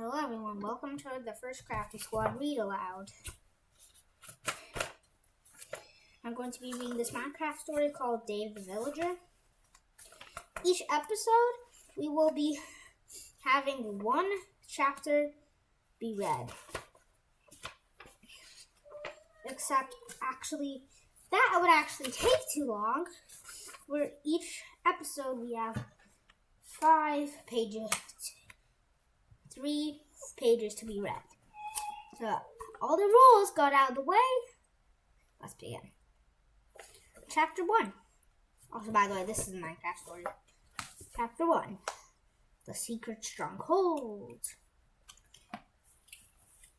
Hello everyone, welcome to the first Crafty Squad Read Aloud. I'm going to be reading this Minecraft story called Dave the Villager. Each episode, we will be having one chapter be read. Except, that would actually take too long. For each episode, we have 5 pages. 3 pages to be read. So, all the rules got out of the way. Let's begin. Chapter 1. Also, by the way, this is a Minecraft story. Chapter 1. The Secret Stronghold.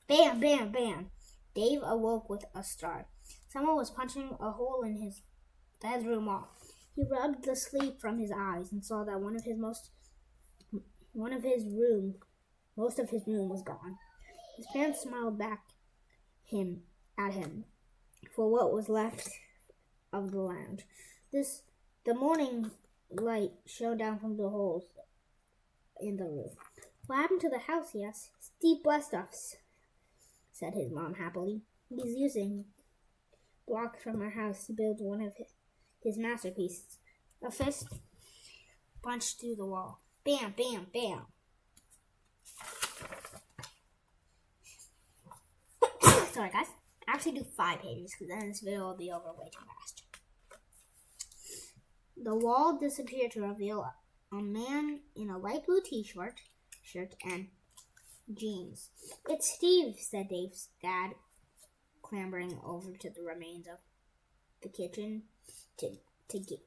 Bam, bam, bam. Dave awoke with a start. Someone was punching a hole in his bedroom wall. He rubbed the sleep from his eyes and saw that most of his room was gone. His parents smiled back at him for what was left of the lounge. The morning light shone down from the holes in the roof. What happened to the house, he asked. Steve blessed us, said his mom happily. He's using blocks from our house to build one of his masterpieces. A fist punched through the wall. Bam, bam, bam. Sorry guys, I actually do 5 pages because then this video will be over way too fast. The wall disappeared to reveal a man in a light blue shirt and jeans. It's Steve, said Dave's dad, clambering over to the remains of the kitchen to get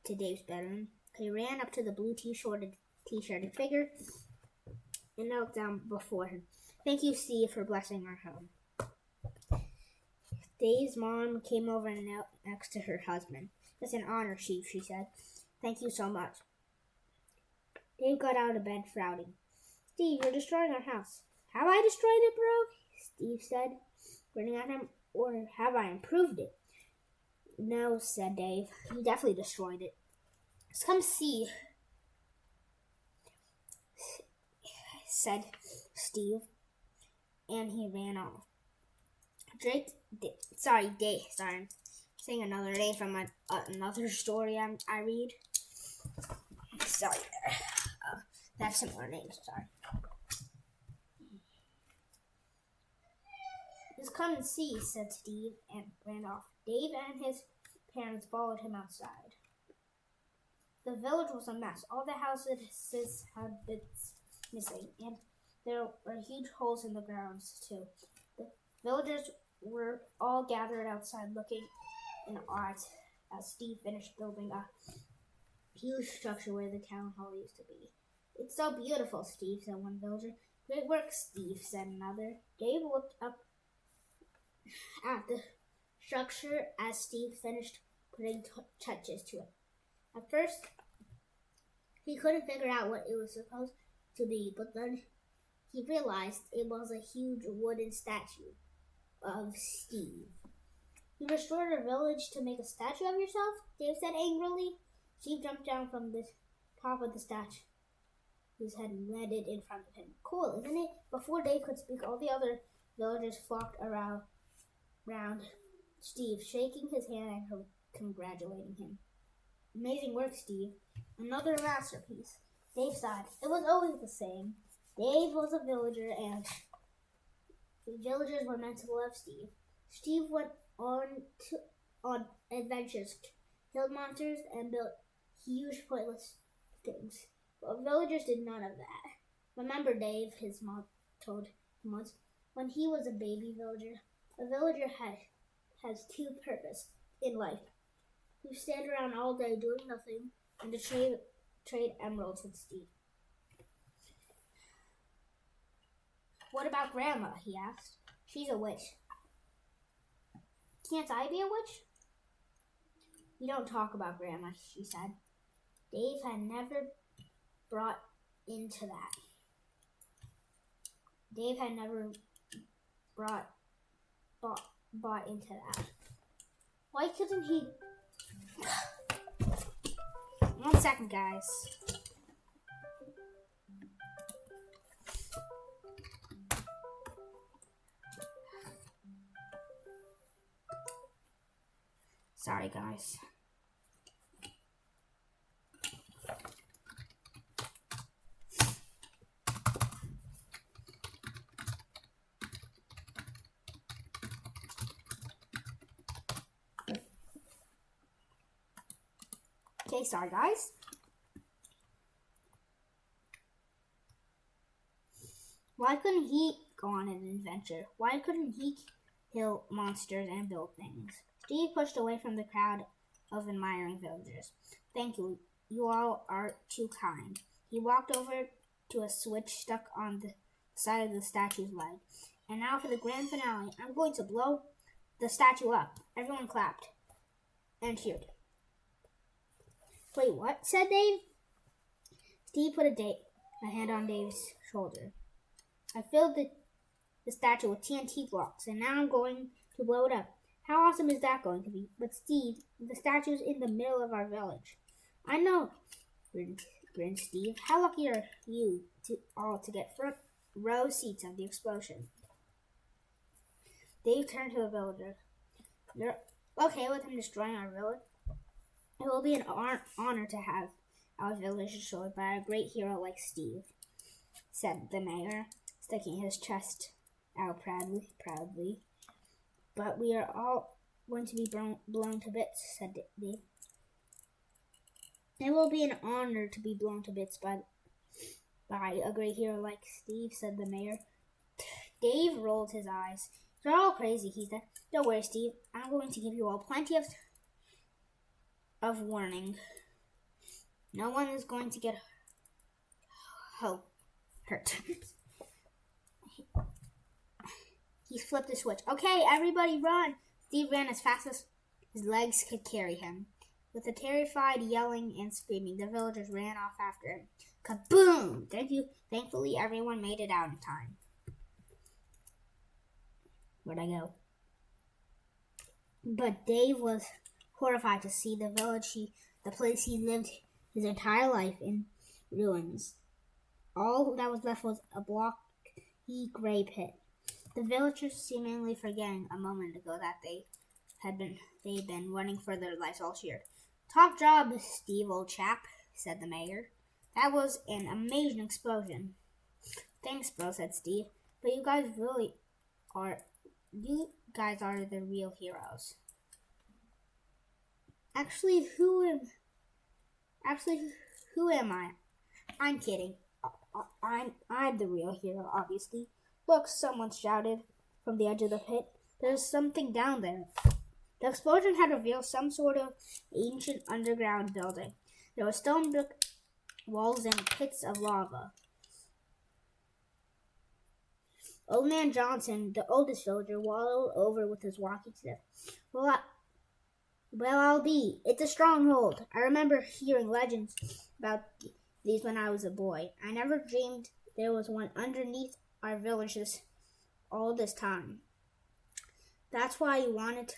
to Dave's bedroom. He ran up to the blue t-shirted figure and knelt down before him. Thank you, Steve, for blessing our home. Dave's mom came over and knelt next to her husband. It's an honor, Steve, she said. Thank you so much. Dave got out of bed, frowning. Steve, you're destroying our house. Have I destroyed it, bro? Steve said, grinning at him. Or have I improved it? No, said Dave. You definitely destroyed it. Let's come see, said Steve, and he ran off. Dave, I'm saying another day from another story I read. Sorry, they have similar names, sorry. Just come and see, said Steve, and ran off. Dave and his parents followed him outside. The village was a mess. All the houses had bits missing, and there were huge holes in the grounds, too. The villagers were all gathered outside looking in awe as Steve finished building a huge structure where the town hall used to be. It's so beautiful, Steve, said one villager. Great work, Steve, said another. Dave looked up at the structure as Steve finished putting touches to it. At first, he couldn't figure out what it was supposed to be, but then he realized it was a huge wooden statue of Steve. You restored a village to make a statue of yourself? Dave said angrily. Steve jumped down from the top of the statue, whose head landed in front of him. Cool, isn't it? Before Dave could speak, all the other villagers flocked around Steve, shaking his hand and congratulating him. Amazing work, Steve. Another masterpiece. Dave sighed. It was always the same. Dave was a villager, and the villagers were meant to love Steve. Steve went on adventures, killed monsters, and built huge pointless things. But villagers did none of that. Remember, Dave, his mom told him once, when he was a baby villager, a villager has 2 purposes in life. You stand around all day doing nothing and to trade emeralds with Steve. What about Grandma? He asked. She's a witch. Can't I be a witch? We don't talk about Grandma, she said. Dave had never bought into that. Why couldn't he? 1 second, guys. Sorry, guys. Okay, sorry, guys. Why couldn't he go on an adventure? Why couldn't he kill monsters and build things? Steve pushed away from the crowd of admiring villagers. Thank you. You all are too kind. He walked over to a switch stuck on the side of the statue's leg. And now for the grand finale. I'm going to blow the statue up. Everyone clapped and cheered. Wait, what? Said Dave. Steve put a hand on Dave's shoulder. I filled the statue with TNT blocks, and now I'm going to blow it up. How awesome is that going to be? But Steve, the statue's in the middle of our village. I know, grinned Steve. How lucky are you all to get front row seats of the explosion? Dave turned to the villagers. You're okay with him destroying our village? It will be an honor to have our village destroyed by a great hero like Steve, said the mayor, sticking his chest out proudly. But we are all going to be blown to bits, said Dave. It will be an honor to be blown to bits by a great hero like Steve, said the mayor. Dave rolled his eyes. You're all crazy, he said. Don't worry, Steve. I'm going to give you all plenty of warning. No one is going to get hurt. He flipped the switch. Okay, everybody run! Steve ran as fast as his legs could carry him. With a terrified yelling and screaming, the villagers ran off after him. Kaboom! Thankfully, everyone made it out in time. Where'd I go? But Dave was horrified to see the place he lived his entire life, in ruins. All that was left was a blocky gray pit. The villagers, seemingly forgetting a moment ago that they'd been running for their lives, all cheered. Top job, Steve, old chap, said the mayor. That was an amazing explosion. Thanks, bro, said Steve. But you guys are the real heroes. Actually, who am I? I'm kidding. I'm the real hero, obviously. Look, someone shouted from the edge of the pit. There's something down there. The explosion had revealed some sort of ancient underground building. There were stone brick walls and pits of lava. Old Man Johnson, the oldest villager, waddled over with his walking stick. Well, I'll be. It's a stronghold. I remember hearing legends about these when I was a boy. I never dreamed there was one underneath our villages all this time. That's why you wanted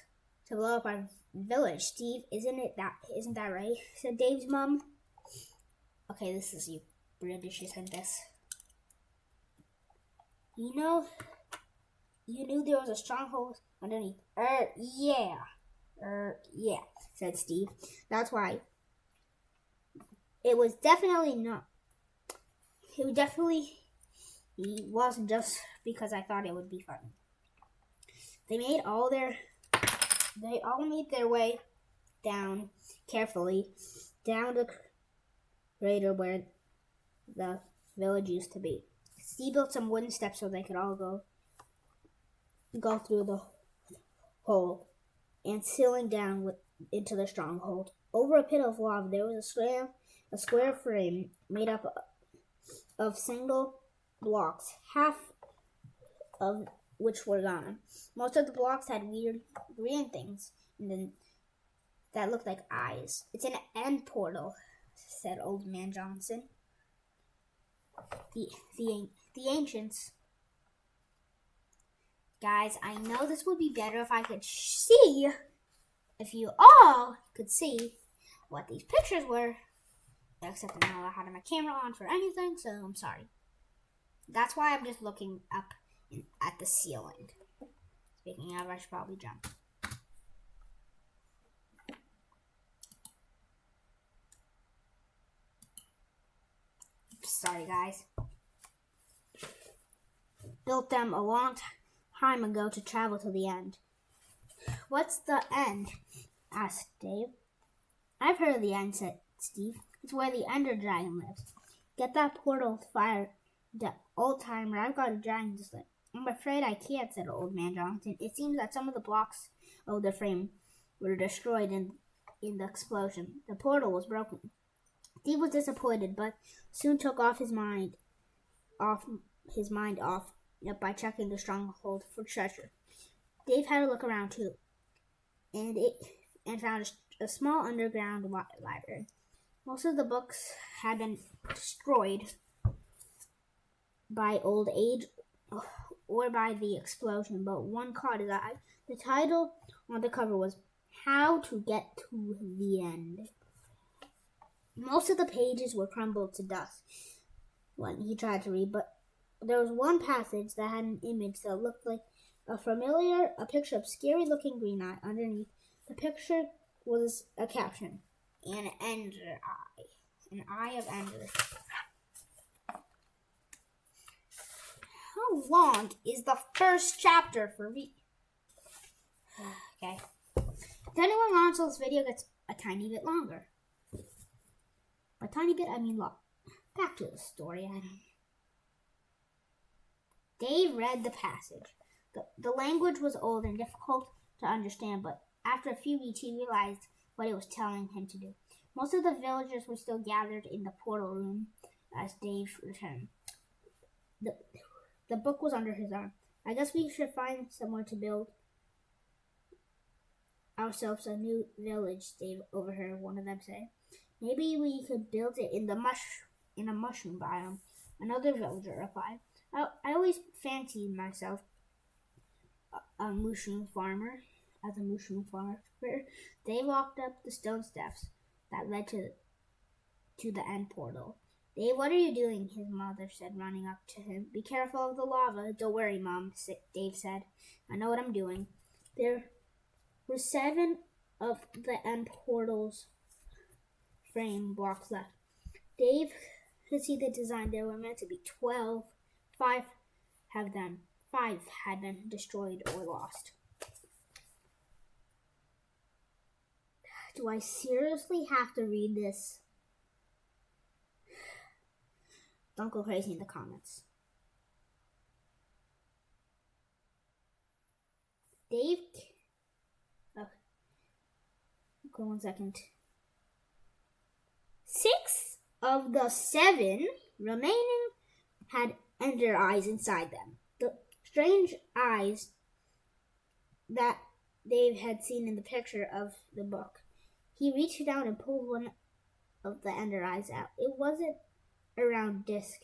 to blow up our village, Steve. Isn't that right? Said Dave's mom. Okay, this is you, British, said this. You knew there was a stronghold underneath. Yeah, said Steve. That's why. It wasn't just because I thought it would be fun. They all made their way down carefully, down the crater where the village used to be. Steve built some wooden steps so they could all go through the hole and sealing down into the stronghold. Over a pit of lava, there was a square frame made up of single blocks, half of which were gone. Most of the blocks had weird green things that looked like eyes. It's an end portal, said Old Man Johnson. The ancients. Guys, I know this would be better if I could see, if you all could see what these pictures were, except I don't know how to have my camera on for anything, so I'm sorry. That's why I'm just looking up at the ceiling. Speaking of, I should probably jump. Sorry, guys. Built them a long time ago to travel to the end. What's the end? Asked Dave. I've heard of the end, said Steve. It's where the Ender Dragon lives. Get that portal fired, old timer. I've got a dragon to slay. I'm afraid I can't, said Old Man Johnson. It seems that some of the blocks of the frame were destroyed in the explosion. The portal was broken. Steve was disappointed, but soon took his mind off by checking the stronghold for treasure. Dave had a look around too, and found a small underground library. Most of the books had been destroyed by old age or by the explosion, but one caught his eye. The title on the cover was How to Get to the End. Most of the pages were crumbled to dust when he tried to read, but there was one passage that had an image that looked like a picture of scary-looking green eye. Underneath the picture was a caption, an Ender Eye, an Eye of Ender. How long is the first chapter for me? Okay. If anyone wants this video gets a tiny bit longer. By tiny bit, I mean long. Back to the story. Dave read the passage. The language was old and difficult to understand, but after a few weeks, he realized what it was telling him to do. Most of the villagers were still gathered in the portal room as Dave returned. The book was under his arm. I guess we should find somewhere to build ourselves a new village, Dave overheard one of them say. Maybe we could build it in a mushroom biome, another villager replied. I always fancied myself as a mushroom farmer. Dave walked up the stone steps that led to the end portal. Dave, what are you doing? His mother said, running up to him. Be careful of the lava. Don't worry, Mom, Dave said. I know what I'm doing. There were 7 of the end portal's frame blocks left. Dave could see the design. There were meant to be 12. 5 had been destroyed or lost. Do I seriously have to read this? Don't go crazy in the comments. Dave, okay, 1 second. 6 of the 7 remaining had Ender eyes inside them. The strange eyes that Dave had seen in the picture of the book. He reached down and pulled one of the Ender eyes out. It wasn't a round disc.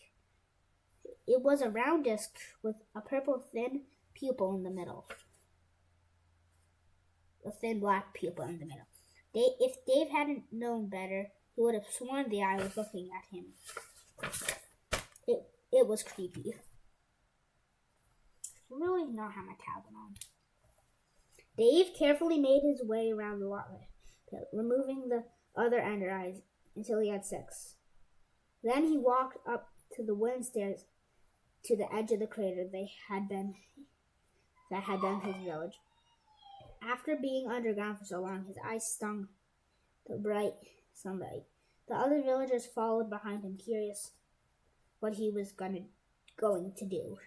It was a round disc with a purple thin pupil in the middle. A thin black pupil in the middle. If Dave hadn't known better, he would have sworn the eye was looking at him. It was creepy. I really know how my towel on. Dave carefully made his way around the lava pit, removing the other Ender eyes until he had 6. Then he walked up to the wooden stairs to the edge of the crater that had been his village. After being underground for so long, his eyes stung the bright sunlight. The other villagers followed behind him, curious what he was going to do.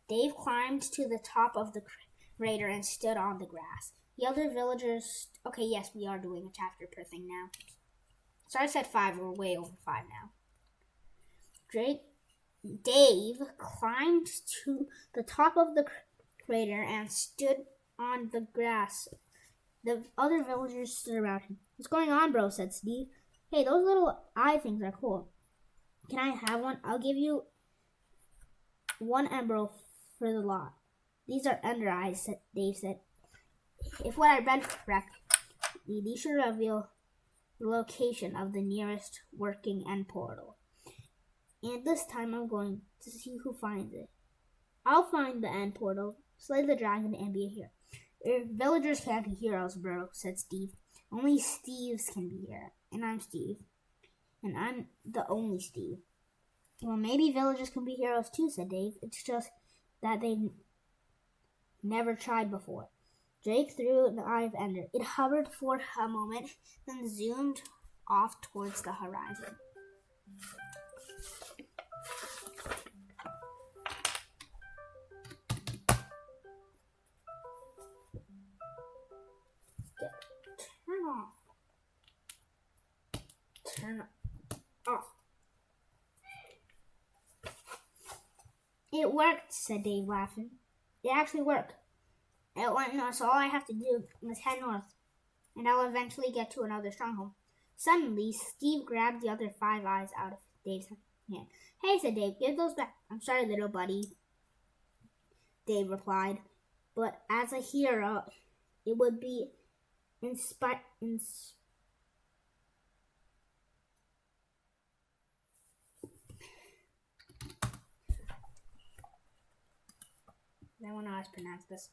Dave climbed to the top of the crater and stood on the grass. The other villagers... Okay, yes, we are doing a chapter per thing now. So I said 5, we're way over 5 now. Dave climbed to the top of the crater and stood on the grass. The other villagers stood around him. What's going on, bro? Said Steve. Hey, those little eye things are cool. Can I have one? I'll give you 1 emerald for the lot. These are Ender eyes, Dave said. If what I read correctly, these should reveal the location of the nearest working end portal. And this time I'm going to see who finds it. I'll find the end portal, slay the dragon, and be a hero. Villagers can't be heroes, bro, said Steve. Only Steves can be here. And I'm Steve. And I'm the only Steve. Well, maybe villagers can be heroes too, said Dave. It's just that they've never tried before. Drake threw the eye of Ender. It hovered for a moment, then zoomed off towards the horizon. Turn off. It worked, said Dave, laughing. It actually worked. It went north, so all I have to do is head north, and I'll eventually get to another stronghold. Suddenly, Steve grabbed the other 5 eyes out of Dave's hand. Hey, said Dave, give those back. I'm sorry, little buddy, Dave replied. But as a hero, it would be I won't know how to pronounce this.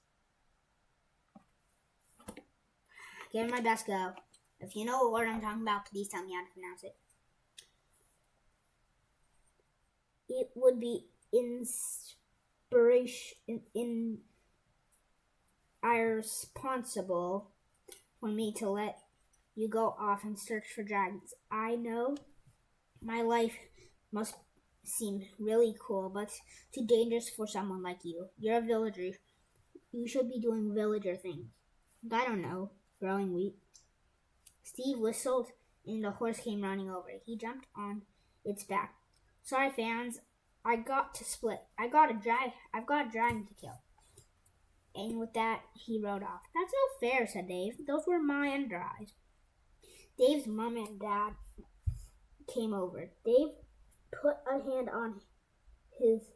Give it my best go. If you know what word I'm talking about, please tell me how to pronounce it. It would be irresponsible for me to let you go off and search for dragons. I know my life must seem really cool, but too dangerous for someone like you. You're a villager. You should be doing villager things. I don't know, growing wheat. Steve whistled and the horse came running over. He jumped on its back. Sorry, fans. I got to split. I've got a dragon to kill. And with that, he rode off. That's no fair, said Dave. Those were my Ender eyes. Dave's mom and dad came over. Dave put a hand on his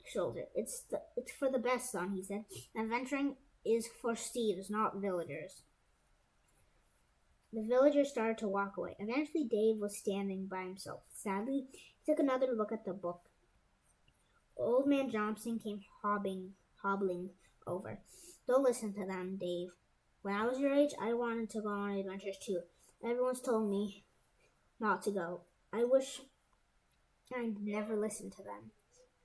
shoulder. It's for the best, son, he said. Adventuring is for Steves, not villagers. The villagers started to walk away. Eventually, Dave was standing by himself. Sadly, he took another look at the book. Old Man Johnson came hobbling over. Don't listen to them, Dave. When I was your age, I wanted to go on adventures too. Everyone's told me not to go. I wish I'd never listened to them.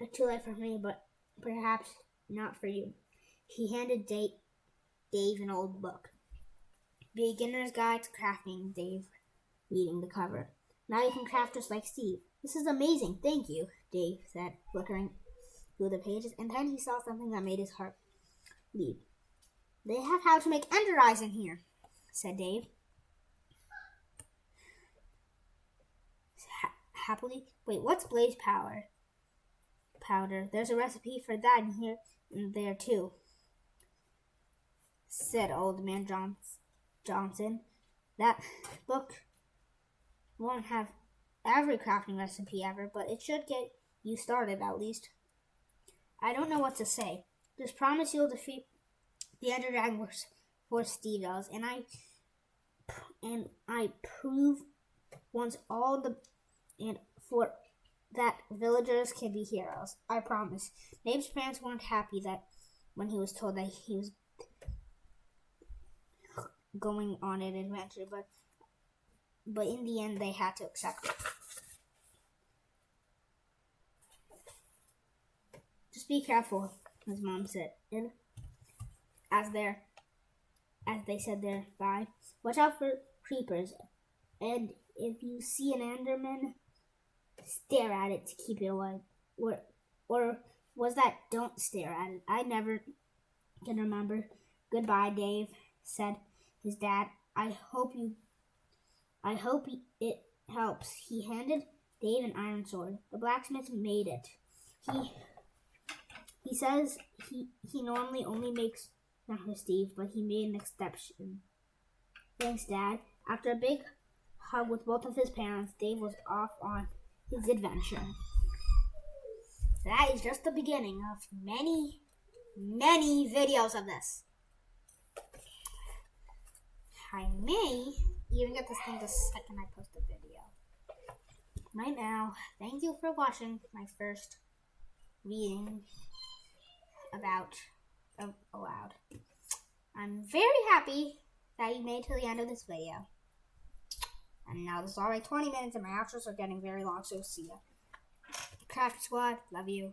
It's too late for me, but perhaps not for you. He handed Dave an old book. Beginner's Guide to Crafting, Dave, reading the cover. Now you can craft just like Steve. This is amazing, thank you, Dave said, flickering through the pages, and then he saw something that made his heart leap. They have how to make Ender eyes in here, said Dave. Happily. Wait, what's blaze powder? There's a recipe for that in here and there too, said Old Man Johnson. That book won't have every crafting recipe ever, but it should get you started at least. I don't know what to say. Just promise you'll defeat the Ender Dragon for Steve does, and I prove once all the and for that villagers can be heroes. I promise. Dave's parents weren't happy that when he was told that he was going on an adventure, but in the end they had to accept it. Just be careful, his mom said. And as they said their bye, watch out for creepers. And if you see an Enderman, stare at it to keep it away. Or was that don't stare at it? I never can remember. Goodbye, Dave, said his dad. I hope it helps. He handed Dave an iron sword. The blacksmith made it. He says he normally only makes them for Steve, but he made an exception. Thanks, Dad. After a big hug with both of his parents, Dave was off on his adventure. That is just the beginning of many, many videos of this. I may even get this thing the second I post the video. Right now, thank you for watching my first reading about aloud. I'm very happy that you made to the end of this video. And now this is already 20 minutes and my outros are getting very long, so see ya. Craft Squad, love you.